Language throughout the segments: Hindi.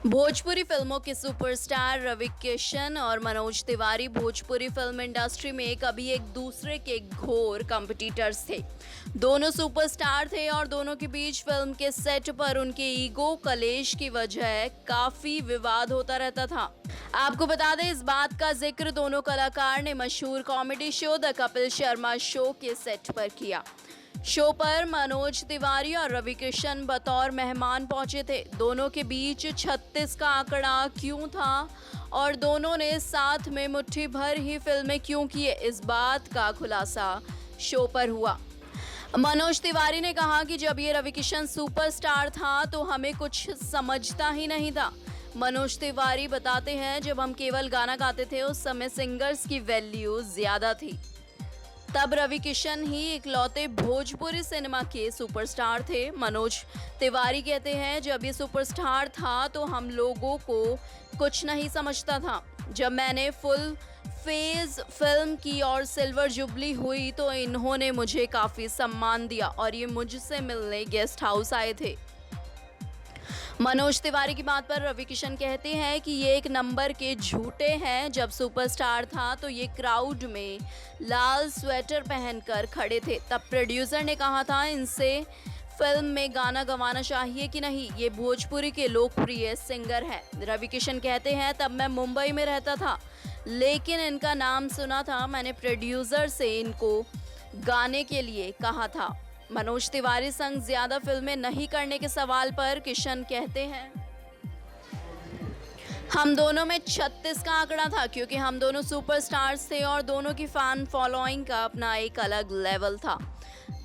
भोजपुरी फिल्मों के सुपरस्टार रवि किशन और मनोज तिवारी भोजपुरी फिल्म इंडस्ट्री में कभी एक दूसरे के घोर कॉम्पिटिटर्स थे। दोनों सुपरस्टार थे और दोनों के बीच फिल्म के सेट पर उनके ईगो कलेश की वजह काफी विवाद होता रहता था। आपको बता दें, इस बात का जिक्र दोनों कलाकार ने मशहूर comedy show the Kapil Sharma show के सेट पर किया। शो पर मनोज तिवारी और रवि किशन बतौर मेहमान पहुंचे थे। दोनों के बीच 36 का आंकड़ा क्यों था और दोनों ने साथ में मुट्ठी भर ही फिल्में क्यों किए, इस बात का खुलासा शो पर हुआ। मनोज तिवारी ने कहा कि जब ये रवि किशन सुपरस्टार था तो हमें कुछ समझता ही नहीं था। मनोज तिवारी बताते हैं, जब हम केवल गाना गाते थे उस समय सिंगर्स की वैल्यू ज्यादा थी। तब रवि किशन ही इकलौते भोजपुरी सिनेमा के सुपरस्टार थे। मनोज तिवारी कहते हैं, जब ये सुपरस्टार था तो हम लोगों को कुछ नहीं समझता था। जब मैंने फुल फेज फिल्म की और सिल्वर जुबली हुई तो इन्होंने मुझे काफी सम्मान दिया और ये मुझसे मिलने गेस्ट हाउस आए थे। मनोज तिवारी की बात पर रवि किशन कहते हैं कि ये एक नंबर के झूठे हैं। जब सुपरस्टार था तो ये क्राउड में लाल स्वेटर पहनकर खड़े थे। तब प्रोड्यूसर ने कहा था, इनसे फिल्म में गाना गवाना चाहिए कि नहीं, ये भोजपुरी के लोकप्रिय सिंगर हैं। रवि किशन कहते हैं, तब मैं मुंबई में रहता था लेकिन इनका नाम सुना था। मैंने प्रोड्यूसर से इनको गाने के लिए कहा था। मनोज तिवारी संग ज्यादा फिल्में नहीं करने के सवाल पर किशन कहते हैं, हम दोनों में 36 का आंकड़ा था क्योंकि हम दोनों सुपरस्टार्स थे और दोनों की फैन फॉलोइंग का अपना एक अलग लेवल था।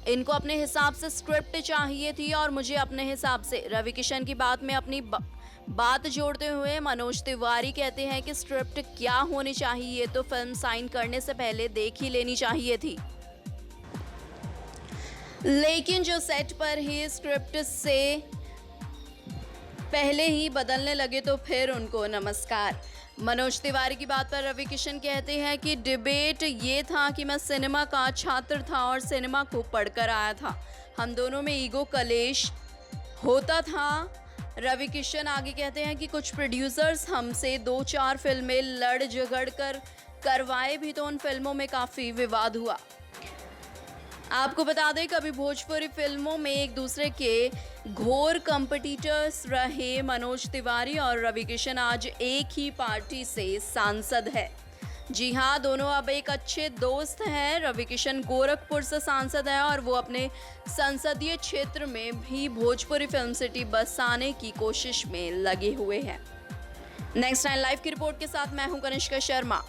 इनको अपने हिसाब से स्क्रिप्ट चाहिए थी और मुझे अपने हिसाब से। रवि किशन की बात में अपनी बात जोड़ते हुए मनोज तिवारी कहते हैं कि स्क्रिप्ट क्या होनी चाहिए तो फिल्म साइन करने से पहले देख ही लेनी चाहिए थी, लेकिन जो सेट पर ही स्क्रिप्ट से पहले ही बदलने लगे तो फिर उनको नमस्कार। मनोज तिवारी की बात पर रवि किशन कहते हैं कि डिबेट ये था कि मैं सिनेमा का छात्र था और सिनेमा को पढ़कर आया था। हम दोनों में ईगो कलेश होता था। रवि किशन आगे कहते हैं कि कुछ प्रोड्यूसर्स हमसे 2-4 फिल्में लड़ झगड़ कर करवाए भी तो उन फिल्मों में काफ़ी विवाद हुआ। आपको बता दें, कभी भोजपुरी फिल्मों में एक दूसरे के घोर कॉम्पिटिटर्स रहे मनोज तिवारी और रवि किशन आज एक ही पार्टी से सांसद है। जी हाँ, दोनों अब एक अच्छे दोस्त हैं। रवि किशन गोरखपुर से सांसद है और वो अपने संसदीय क्षेत्र में भी भोजपुरी फिल्म सिटी बसाने की कोशिश में लगे हुए हैं। नेक्स्ट 9 लाइव की रिपोर्ट के साथ मैं हूं कनिष्का शर्मा।